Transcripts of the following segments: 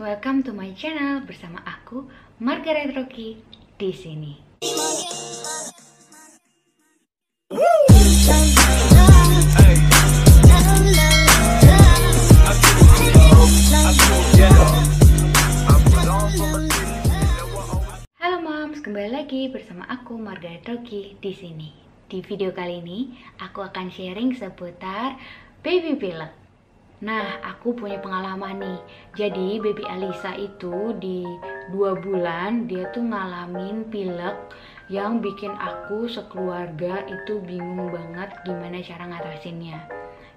welcome to my channel bersama aku Margaret Rocky di sini. Halo moms, kembali lagi bersama aku Margaret Rocky di sini. Di video kali ini aku akan sharing seputar baby pilek. Nah, aku punya pengalaman nih. Jadi baby Alisa itu di 2 bulan dia tuh ngalamin pilek yang bikin aku sekeluarga itu bingung banget gimana cara ngatasinnya.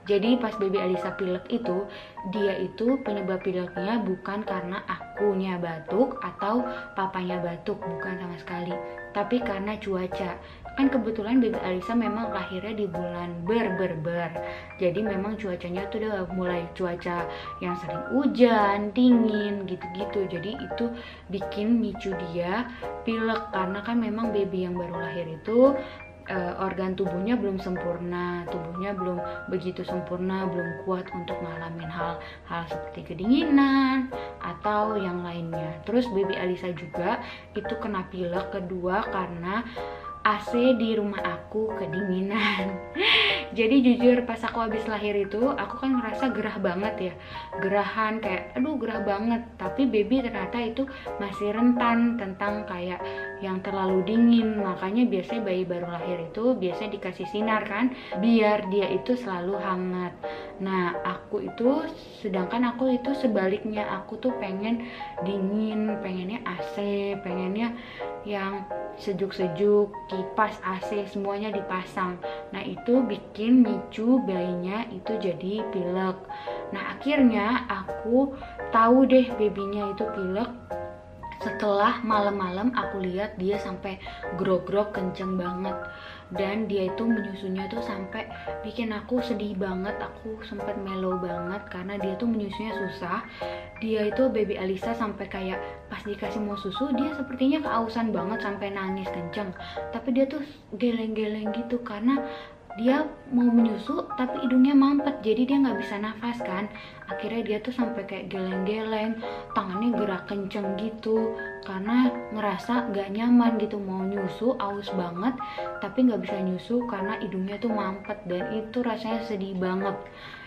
Jadi pas baby Alisa pilek itu, dia itu penyebab pileknya bukan karena akunya batuk atau papanya batuk, bukan sama sekali, tapi karena cuaca. Kan kebetulan baby Alisa memang lahirnya di bulan ber. Jadi memang cuacanya tuh udah mulai cuaca yang sering hujan, dingin gitu-gitu. Jadi itu bikin micu dia pilek karena kan memang baby yang baru lahir itu organ tubuhnya belum sempurna, tubuhnya belum begitu sempurna, belum kuat untuk ngalamin hal seperti kedinginan atau yang lainnya. Terus baby Alisa juga itu kena pilek kedua karena AC di rumah aku kedinginan. Jadi jujur pas aku habis lahir itu aku kan ngerasa gerah banget ya, gerahan kayak aduh gerah banget. Tapi baby ternyata itu masih rentan tentang kayak yang terlalu dingin. Makanya biasanya bayi baru lahir itu biasanya dikasih sinar kan, biar dia itu selalu hangat. Nah aku itu, sedangkan aku itu sebaliknya, aku tuh pengen dingin, pengennya AC, pengennya yang sejuk-sejuk, kipas AC semuanya dipasang. Nah itu bikin micu bayinya itu jadi pilek. Nah akhirnya aku tahu deh babynya itu pilek setelah malam-malam aku lihat dia sampai grog-grog kenceng banget, dan dia itu menyusunya tuh sampai bikin aku sedih banget. Aku sempat melo banget karena dia tuh menyusunya susah. Dia itu baby Alisa sampai kayak pas dikasih mau susu dia sepertinya keausan banget sampai nangis kenceng, tapi dia tuh geleng-geleng gitu karena dia mau menyusu tapi hidungnya mampet, jadi dia nggak bisa nafas kan. Akhirnya dia tuh sampai kayak geleng-geleng, tangannya gerak kenceng gitu karena ngerasa nggak nyaman gitu, mau nyusu aus banget tapi nggak bisa nyusu karena hidungnya tuh mampet, dan itu rasanya sedih banget.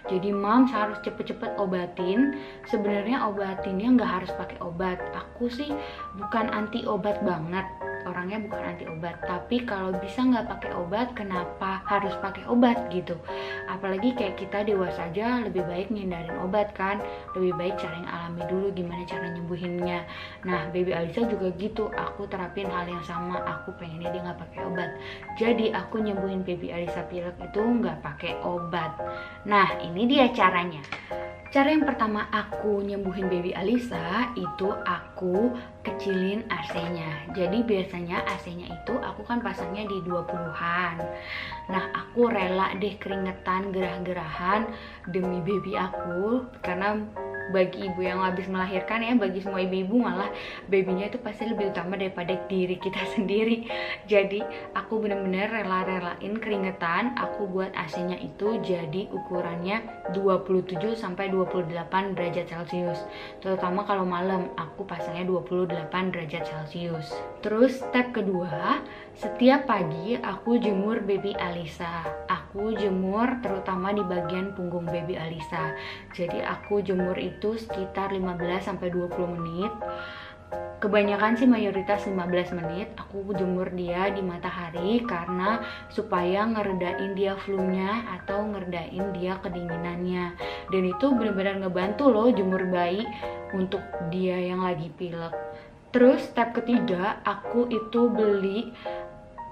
Jadi moms harus cepet-cepet obatin. Sebenarnya obatinnya nggak harus pakai obat. Aku sih bukan anti obat banget, orangnya bukan anti obat, tapi kalau bisa nggak pakai obat kenapa harus pakai obat gitu. Apalagi kayak kita dewasa aja lebih baik ngindarin obat kan, lebih baik cari yang alami dulu gimana cara nyembuhinnya. Nah baby Alisa juga gitu, aku terapin hal yang sama, aku pengennya dia nggak pakai obat, jadi aku nyembuhin baby Alisa pilek itu nggak pakai obat. Nah ini dia caranya. Cara yang pertama aku nyembuhin baby Alisa itu aku kecilin AC-nya. Jadi biasanya AC-nya itu aku kan pasangnya di 20-an. Nah aku rela deh keringetan, gerah-gerahan demi baby aku, karena bagi ibu yang habis melahirkan ya, bagi semua ibu-ibu malah babynya itu pasti lebih utama daripada diri kita sendiri. Jadi aku bener-bener rela-relain keringetan, aku buat AC-nya itu jadi ukurannya 27 sampai 28 derajat Celcius. Terutama kalau malam aku pasangnya 28 derajat Celcius. Terus step kedua, setiap pagi aku jemur baby Alisa. Aku jemur terutama di bagian punggung baby Alisa. Jadi aku jemur itu sekitar 15-20 menit. Kebanyakan sih mayoritas 15 menit aku jemur dia di matahari karena supaya ngeredain dia flu-nya atau ngeredain dia kedinginannya. Dan itu benar-benar ngebantu loh jemur bayi untuk dia yang lagi pilek. Terus step ketiga, aku itu beli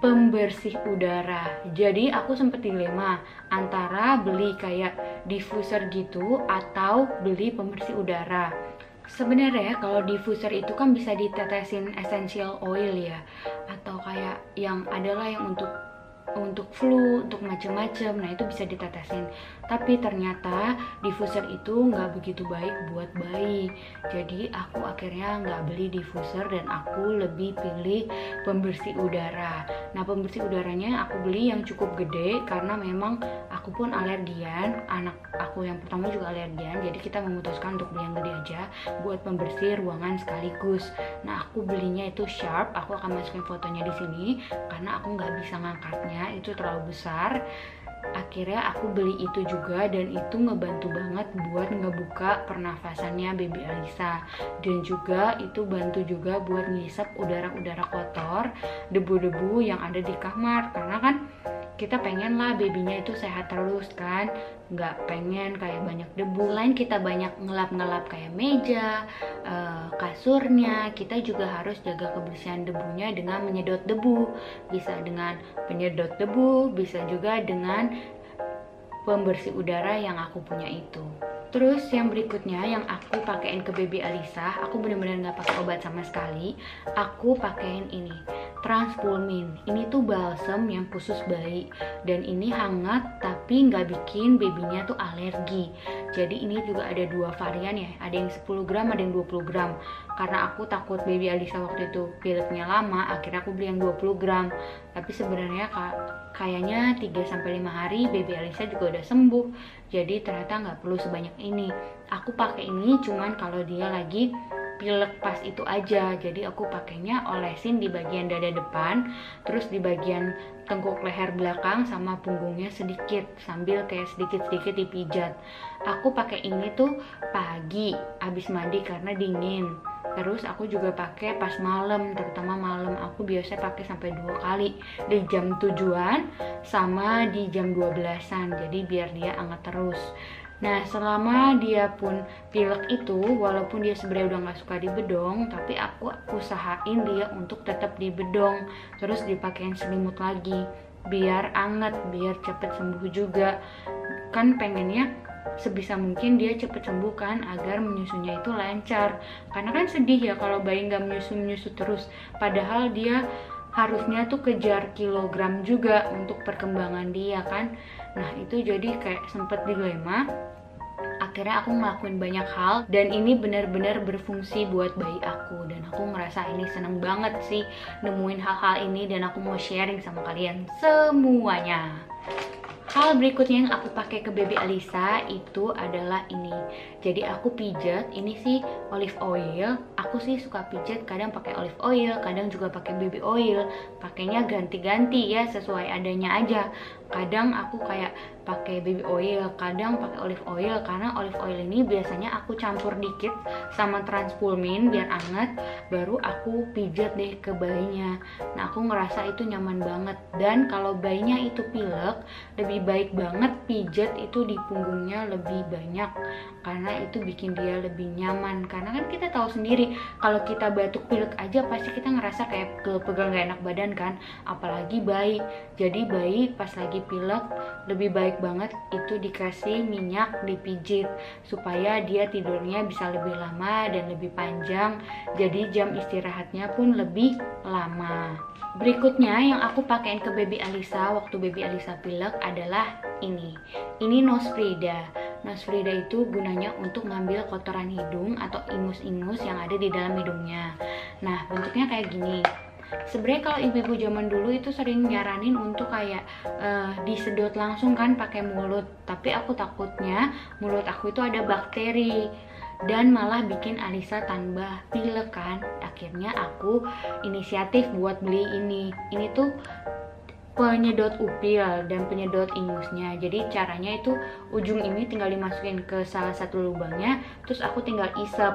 pembersih udara. Jadi aku sempet dilema antara beli kayak diffuser gitu atau beli pembersih udara. Sebenarnya kalau diffuser itu kan bisa ditetesin essential oil ya, atau kayak yang adalah yang untuk untuk flu, untuk macem-macem. Nah itu bisa ditetesin. Tapi ternyata diffuser itu nggak begitu baik buat bayi. Jadi aku akhirnya nggak beli diffuser dan aku lebih pilih pembersih udara. Nah pembersih udaranya aku beli yang cukup gede karena memang aku pun alergian. Anak aku yang pertama juga alergian. Jadi kita memutuskan untuk beli yang gede aja buat pembersih ruangan sekaligus. Nah aku belinya itu Sharp. Aku akan masukin fotonya di sini karena aku nggak bisa ngangkatnya, itu terlalu besar. Akhirnya aku beli itu juga dan itu ngebantu banget buat ngebuka pernafasannya baby Alisa, dan juga itu bantu juga buat ngisap udara-udara kotor, debu-debu yang ada di kamar, karena kan kita pengen lah babynya itu sehat terus kan, nggak pengen kayak banyak debu. Lain kita banyak ngelap-ngelap kayak meja, kasurnya, kita juga harus jaga kebersihan debunya dengan menyedot debu. Bisa dengan penyedot debu, bisa juga dengan pembersih udara yang aku punya itu. Terus yang berikutnya yang aku pakein ke baby Alisa, aku bener-bener nggak pakai obat sama sekali. Aku pakein ini, Transpulmin. Ini tuh balsem yang khusus bayi dan ini hangat tapi nggak bikin babynya tuh alergi. Jadi ini juga ada dua varian ya, ada yang 10 gram, ada yang 20 gram. Karena aku takut baby Alisa waktu itu pileknya lama, akhirnya aku beli yang 20 gram. Tapi sebenarnya kayaknya 3-5 hari baby Alisa juga udah sembuh. Jadi ternyata nggak perlu sebanyak ini. Aku pakai ini cuman kalau dia lagi pilek pas itu aja. Jadi aku pakainya olesin di bagian dada depan, terus di bagian tengkuk leher belakang sama punggungnya sedikit, sambil kayak sedikit-sedikit dipijat. Aku pakai ini tuh pagi abis mandi karena dingin. Terus aku juga pakai pas malam, terutama malam. Aku biasanya pakai sampai 2 kali, di jam 7-an sama di jam 12-an. Jadi biar dia hangat terus. Nah selama dia pun pilek itu, walaupun dia sebenarnya udah gak suka dibedong, tapi aku usahain dia untuk tetap dibedong, terus dipakein selimut lagi biar anget, biar cepet sembuh juga. Kan pengennya sebisa mungkin dia cepet sembuh kan, agar menyusunya itu lancar. Karena kan sedih ya kalau bayi gak menyusu terus, padahal dia harusnya tuh kejar kilogram juga untuk perkembangan dia kan. Nah itu jadi kayak sempet dilema. Akhirnya aku ngelakuin banyak hal dan ini benar-benar berfungsi buat bayi aku, dan aku ngerasa ini seneng banget sih nemuin hal-hal ini, dan aku mau sharing sama kalian semuanya. Hal berikutnya yang aku pakai ke baby Alisa itu adalah ini. Jadi aku pijat, ini sih olive oil. Aku sih suka pijat, kadang pakai olive oil, kadang juga pakai baby oil. Pakainya ganti-ganti ya, sesuai adanya aja. Kadang aku kayak pakai baby oil, kadang pakai olive oil, karena olive oil ini biasanya aku campur dikit sama Transpulmin biar anget, baru aku pijat deh ke bayinya. Nah aku ngerasa itu nyaman banget, dan kalau bayinya itu pilek, lebih baik banget pijat itu di punggungnya lebih banyak, karena itu bikin dia lebih nyaman. Karena kan kita tahu sendiri kalau kita batuk pilek aja pasti kita ngerasa kayak pegal gak enak badan kan, apalagi bayi. Jadi bayi pas lagi pilek lebih baik banget itu dikasih minyak dipijit supaya dia tidurnya bisa lebih lama dan lebih panjang, jadi jam istirahatnya pun lebih lama. Berikutnya yang aku pakein ke baby Alisa waktu baby Alisa pilek adalah ini Nosfrida. Nosfrida itu gunanya untuk ngambil kotoran hidung atau ingus-ingus yang ada di dalam hidungnya. Nah bentuknya kayak gini. Sebenarnya kalau ibu-ibu zaman dulu itu sering nyaranin untuk kayak disedot langsung kan pakai mulut, tapi aku takutnya mulut aku itu ada bakteri dan malah bikin Alisa tambah pilek kan. Akhirnya aku inisiatif buat beli ini. Ini tuh penyedot upil dan penyedot ingusnya. Jadi caranya itu ujung ini tinggal dimasukin ke salah satu lubangnya, terus aku tinggal isep.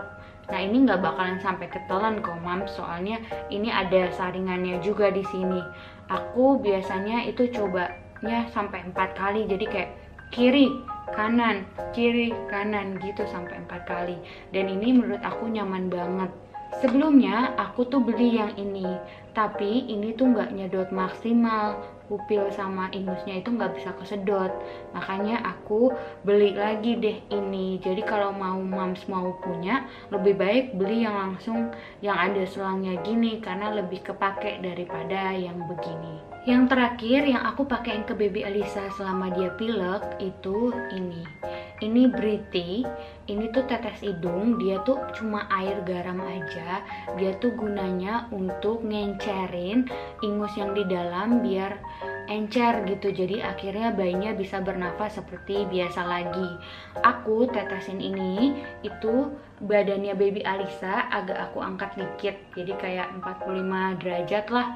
Nah ini nggak bakalan sampai ketelan kok Mams, soalnya ini ada saringannya juga di sini. Aku biasanya itu cobanya sampai 4 kali, jadi kayak kiri kanan gitu sampai 4 kali. Dan ini menurut aku nyaman banget. Sebelumnya aku tuh beli yang ini, tapi ini tuh nggak nyedot maksimal, pupil sama ingusnya itu nggak bisa kesedot. Makanya aku beli lagi deh ini. Jadi kalau moms mau punya, lebih baik beli yang langsung yang ada selangnya gini, karena lebih kepake daripada yang begini. Yang terakhir yang aku pakein ke baby Alisa selama dia pilek itu ini. Ini Briti, ini tuh tetes hidung, dia tuh cuma air garam aja. Dia tuh gunanya untuk ngencerin ingus yang di dalam biar encer gitu. Jadi akhirnya bayinya bisa bernafas seperti biasa lagi. Aku tetesin ini, itu badannya baby Alisa agak aku angkat dikit. Jadi kayak 45 derajat lah.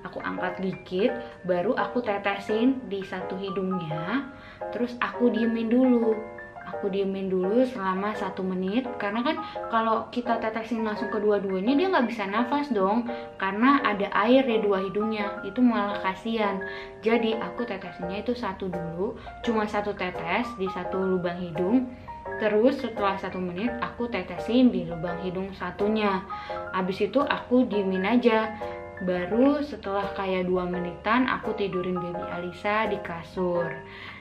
Aku angkat dikit, baru aku tetesin di satu hidungnya. Terus aku diemin dulu. Aku diemin dulu selama 1 menit, karena kan kalau kita tetesin langsung kedua-duanya dia nggak bisa nafas dong, karena ada air di 2 hidungnya, itu malah kasihan. Jadi aku tetesinnya itu 1 dulu, cuma 1 tetes di 1 lubang hidung. Terus setelah 1 menit aku tetesin di lubang hidung satunya. Habis itu aku diemin aja. Baru setelah kayak 2 menitan aku tidurin baby Alisa di kasur.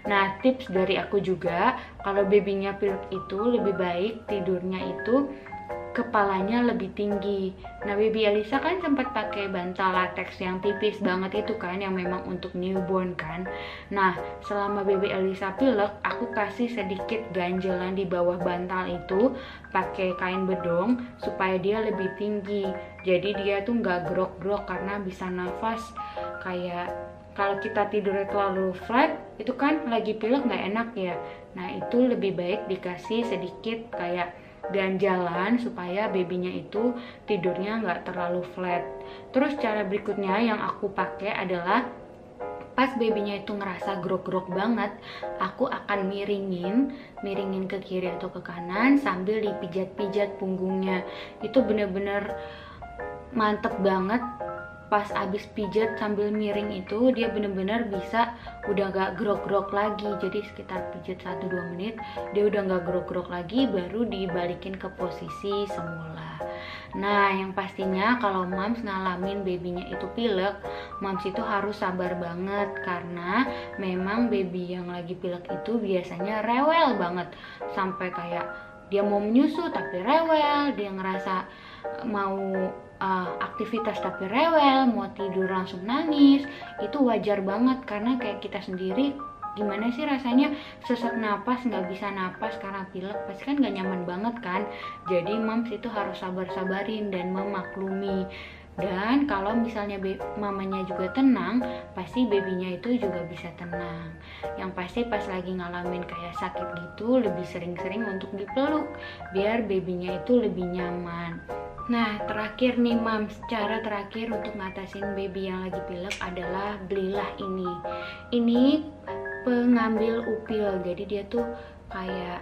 Nah, tips dari aku juga, kalau babynya pilek itu lebih baik tidurnya itu kepalanya lebih tinggi. Nah, baby Alisa kan sempat pakai bantal latex yang tipis banget itu kan, yang memang untuk newborn kan. Nah, selama baby Alisa pilek, aku kasih sedikit ganjelan di bawah bantal itu pakai kain bedong supaya dia lebih tinggi. Jadi dia tuh nggak grok-grok karena bisa nafas. Kayak kalau kita tidurnya terlalu flat, itu kan lagi pilek nggak enak ya. Nah, itu lebih baik dikasih sedikit kayak ganjalan supaya babynya itu tidurnya nggak terlalu flat. Terus cara berikutnya yang aku pakai adalah pas babynya itu ngerasa grok-grok banget, aku akan miringin ke kiri atau ke kanan sambil dipijat-pijat punggungnya. Itu bener-bener mantep banget. Pas abis pijat sambil miring itu dia bener-bener bisa udah gak grok-grok lagi. Jadi sekitar pijat 1-2 menit dia udah gak grok-grok lagi, baru dibalikin ke posisi semula. Nah, yang pastinya kalau moms ngalamin babynya itu pilek, moms itu harus sabar banget, karena memang baby yang lagi pilek itu biasanya rewel banget. Sampai kayak dia mau menyusu tapi rewel, dia ngerasa mau aktivitas tapi rewel, mau tidur langsung nangis. Itu wajar banget, karena kayak kita sendiri gimana sih rasanya sesak napas, nggak bisa napas karena pilek, pasti kan nggak nyaman banget kan. Jadi moms itu harus sabar-sabarin dan memaklumi. Dan kalau misalnya mamanya juga tenang, pasti babynya itu juga bisa tenang. Yang pasti pas lagi ngalamin kayak sakit gitu, lebih sering-sering untuk dipeluk biar babynya itu lebih nyaman. Nah, terakhir nih moms, cara terakhir untuk ngatasin baby yang lagi pilek adalah belilah ini. Ini pengambil upil, jadi dia tuh kayak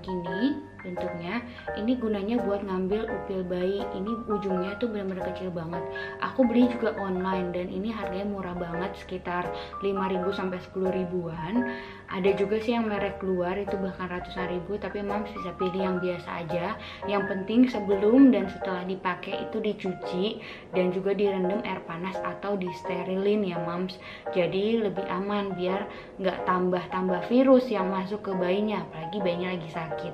gini bentuknya. Ini gunanya buat ngambil upil bayi. Ini ujungnya tuh benar-benar kecil banget. Aku beli juga online dan ini harganya murah banget, sekitar 5.000 sampai 10 ribuan. Ada juga sih yang merek luar itu bahkan ratusan ribu, tapi moms bisa pilih yang biasa aja. Yang penting sebelum dan setelah dipakai itu dicuci dan juga direndam air panas atau disterilin ya moms. Jadi lebih aman biar nggak tambah virus yang masuk ke bayinya, apalagi bayinya lagi sakit.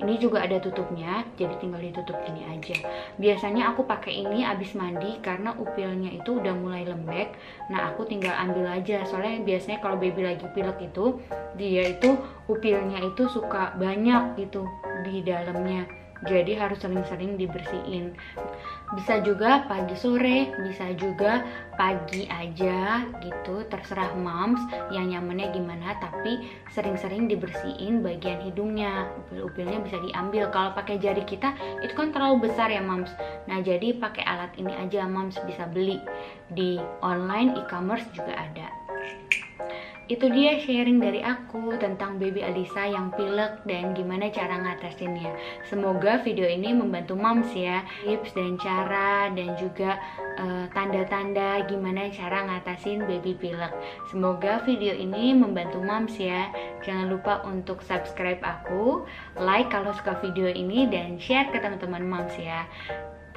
Ini juga ada tutupnya, jadi tinggal ditutup gini aja. Biasanya aku pakai ini abis mandi karena upilnya itu udah mulai lembek. Nah, aku tinggal ambil aja, soalnya biasanya kalau baby lagi pilek itu dia itu upilnya itu suka banyak gitu di dalamnya, jadi harus sering-sering dibersihin. Bisa juga pagi sore, bisa juga pagi aja gitu, terserah moms yang nyamannya gimana, tapi sering-sering dibersihin bagian hidungnya. Upil-upilnya bisa diambil. Kalau pakai jari kita itu kan terlalu besar ya moms. Nah, jadi pakai alat ini aja moms, bisa beli di online, e-commerce juga ada. itu dia sharing dari aku tentang baby Alisa yang pilek dan gimana cara ngatasinnya. Semoga video ini membantu moms ya, tips dan cara dan juga tanda-tanda gimana cara ngatasin baby pilek. Semoga video ini membantu moms ya. Jangan lupa untuk subscribe aku, like kalau suka video ini, dan share ke teman-teman moms ya.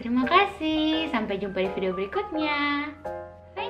Terima kasih, sampai jumpa di video berikutnya. Bye.